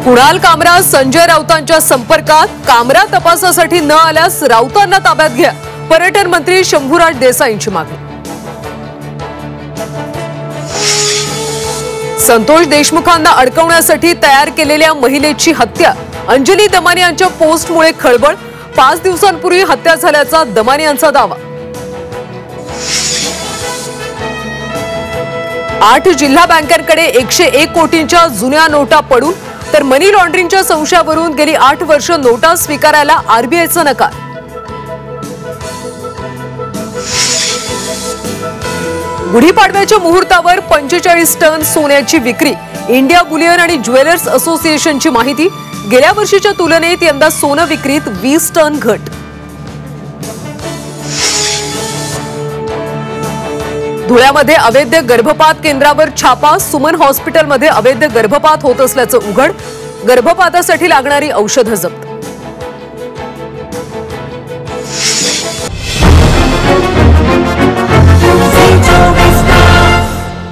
कुणाल कामरा संजय राऊतांच्या संपर्कात, कामरा तपासासाठी न आल्यास राऊतांना ताब्यात घ्या, पर्यटन मंत्री शंभूराज देसाईंची मागणी। संतोष देशमुखांना अडकवण्यासाठी तयार केलेल्या महिलेची हत्या, अंजली दमानी यांच्या पोस्टमुळे खळबळ, 5 दिवसांपूर्वी हत्या झाल्याचा दमानी यांचा दावा। 8 जिल्हा बँकांकडे 101 कोटींच्या जुन्या नोटा पडून, तर मनी लॉन्ड्रिंगच्या संशयावरून गेली 8 वर्ष नोटा स्वीकारायला आरबीआयचा नकार। गुढीपाडव्याच्या मुहूर्तावर 45 टन सोन्याची विक्री, इंडिया बुलियन आणि ज्वेलर्स असोसिएशनची माहिती। गेल्या वर्षीच्या तुलनेत यंदा सोनं विक्रीत 20 टन घट। धुळ्यामध्ये अवैध गर्भपात केंद्रावर छापा, सुमन हॉस्पिटलमध्ये अवैध गर्भपात होत असल्याचं उघड, गर्भपातासाठी लागणारी औषधं जप्त।